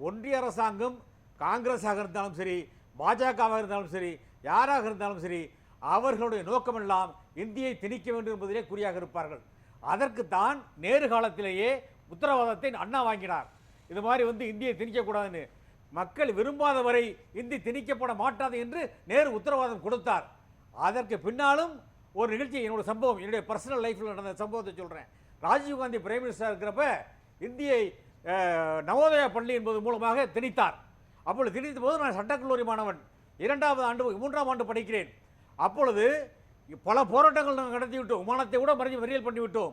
ஒன்றிய அரசாங்கம் காங்கிரஸாக இருந்தாலும் சரி, பாஜகவாக இருந்தாலும் சரி, யாராக இருந்தாலும் சரி, அவர்களுடைய நோக்கமெல்லாம் இந்தியை திணிக்க வேண்டும் என்பதிலே குறியாக இருப்பார்கள். அதற்குத்தான் நேரு காலத்திலேயே உத்தரவாதத்தை அண்ணா வாங்கினார். இது மாதிரி இந்தியை திணிக்கக்கூடாதுன்னு. மக்கள் விரும்பாத வரை இந்தி திணிக்கப்பட மாட்டாது என்று நேரு உத்தரவாதம் கொடுத்தார். அதற்கு பின்னாலும் ஒரு நிகழ்ச்சி, என்னோட சம்பவம், என்னுடைய பர்சனல் லைஃப்பில் நடந்த சம்பவத்தை சொல்கிறேன். ராஜீவ்காந்தி பிரைம் மினிஸ்டராக இருக்கிறப்ப இந்தியை நவோதயா பள்ளி என்பது மூலமாக திணித்தார். அப்பொழுது திணித்த போது நான் சட்டக்கல்லூரி மாணவன், 2ஆம் ஆண்டு 3ஆம் ஆண்டு படிக்கிறேன். அப்பொழுது பல போராட்டங்கள் நாங்கள் நடத்திவிட்டோம், விமானத்தை கூட மறியல் பண்ணிவிட்டோம்.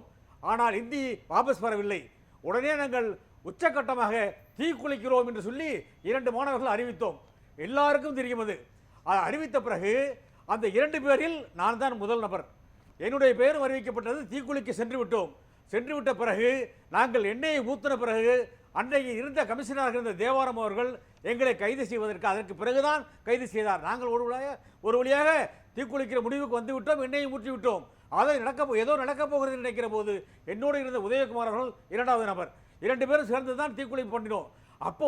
ஆனால் இந்தி வாபஸ் பெறவில்லை. உடனே நாங்கள் உச்சக்கட்டமாக தீக்குளிக்கிறோம் என்று சொல்லி 2 மாணவர்கள் அறிவித்தோம். எல்லாருக்கும் தெரியும். அது அறிவித்த பிறகு அந்த 2 பேரில் நான் தான் முதல் நபர். என்னுடைய பெயரும் அறிவிக்கப்பட்டது. தீக்குளிக்க சென்று விட்டோம். சென்று விட்ட பிறகு நாங்கள் எண்ணெயை ஊற்றின பிறகு அன்றைக்கு இருந்த கமிஷனராக இருந்த தேவாரம் அவர்கள் எங்களை கைது செய்வதற்கு, அதற்கு பிறகுதான் கைது செய்தார். நாங்கள் ஒரு வழியாக தீக்குளிக்கிற முடிவுக்கு வந்து விட்டோம், எண்ணெயை ஊற்றி விட்டோம். அதை ஏதோ நடக்கப் போகிறது நினைக்கிற போது என்னோடு இருந்த உதயகுமார் அவர்கள் 2வது நபர், 2 பேரும் சேர்ந்து தான் தீக்குளிப்பு பண்ணினோம். அப்போ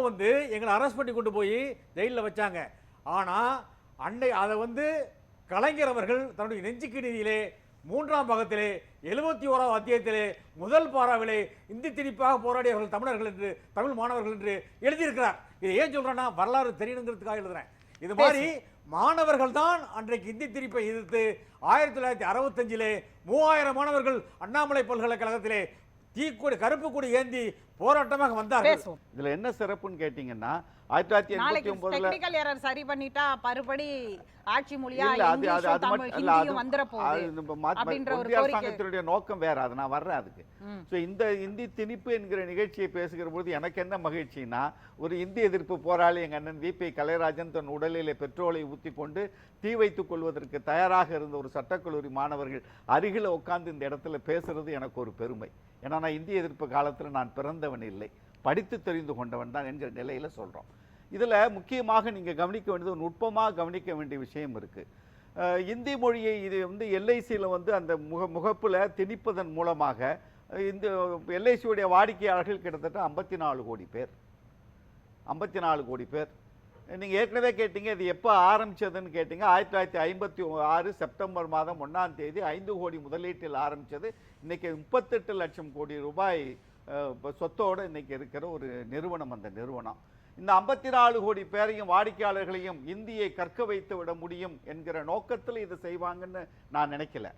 எங்களை அரெஸ்ட் பண்ணி கொண்டு போய் ஜெயிலில் வச்சாங்க. ஆனால் அதை கலைஞர் அவர்கள் தன்னுடைய நெஞ்சுக்கு நீதியிலே 3ஆம் பாகத்திலே 71ஆம் அத்தியாயத்திலே முதல் பாராவிலே இந்தி திணிப்பாக போராடியவர்கள் தமிழர்கள் என்று, தமிழ் மாணவர்கள் என்று எழுதியிருக்கிறார். இதை ஏன் சொல்றேன்னா வரலாறு தெரியணுங்கிறதுக்காக எழுதுறேன். இது மாதிரி மாணவர்கள் தான் அன்றைக்கு இந்தி திணிப்பை எதிர்த்து 1965 3000 மாணவர்கள் அண்ணாமலை பல்கலைக்கழகத்திலே கருப்பு கொடி ஏந்தி போராட்டமாக வந்தார்கள். இதுல என்ன சிறப்புன்னு கேட்டீங்கன்னா 1989 சரி பண்ணிட்டா பருப்படி ஆட்சி மொழியா அரசாங்கத்தினுடைய நோக்கம் வேற. அது நான் வர்றேன் அதுக்கு. இந்த இந்தி திணிப்பு என்கிற நிகழ்ச்சியை பேசுகிற போது எனக்கு என்ன மகிழ்ச்சின்னா, ஒரு இந்தி எதிர்ப்பு போராளி எங்க அண்ணன் வி.பி. கலைராஜன் தன் உடலிலே பெட்ரோலை ஊற்றி கொண்டு தீ வைத்துக் கொள்வதற்கு தயாராக இருந்த ஒரு சட்டக்கல்லூரி மாணவர்கள் அருகில உட்கார்ந்து இந்த இடத்துல பேசுறது எனக்கு ஒரு பெருமை. ஏன்னா நான் இந்திய எதிர்ப்பு காலத்தில் நான் பிறந்தவன் இல்லை, படித்து தெரிந்து கொண்டவன் தான் என்கிற நிலையில சொல்றோம். இதுல முக்கியமாக நீங்க கவனிக்க வேண்டியது, நுட்பமாக கவனிக்க வேண்டிய விஷயம் இருக்கு. இந்தி மொழியை இது எல்ஐசியில் அந்த முகப்புல திணிப்பதன் மூலமாக இந்த எல்ஐசியுடைய வாடிக்கையாளர்கள் கிட்டத்தட்ட 54 கோடி பேர். 54 கோடி பேர். நீங்க ஏற்கனவே கேட்டீங்க இது எப்போ ஆரம்பிச்சதுன்னு கேட்டீங்க. 1956 செப்டம்பர் மாதம் 1ஆம் தேதி 5 கோடி முதலீட்டில் ஆரம்பிச்சது. இன்னைக்கு 38 லட்சம் கோடி ரூபாய் சொத்தோடு இன்னைக்கு இருக்கிற ஒரு நிறுவனம். அந்த நிறுவனம் இந்த 54 கோடி பேரையும் வாடிக்கையாளர்களையும் இந்தியை கற்க வைத்து விட முடியும் என்கிற நோக்கத்தில் இதை செய்வாங்கன்னு நான் நினைக்கல.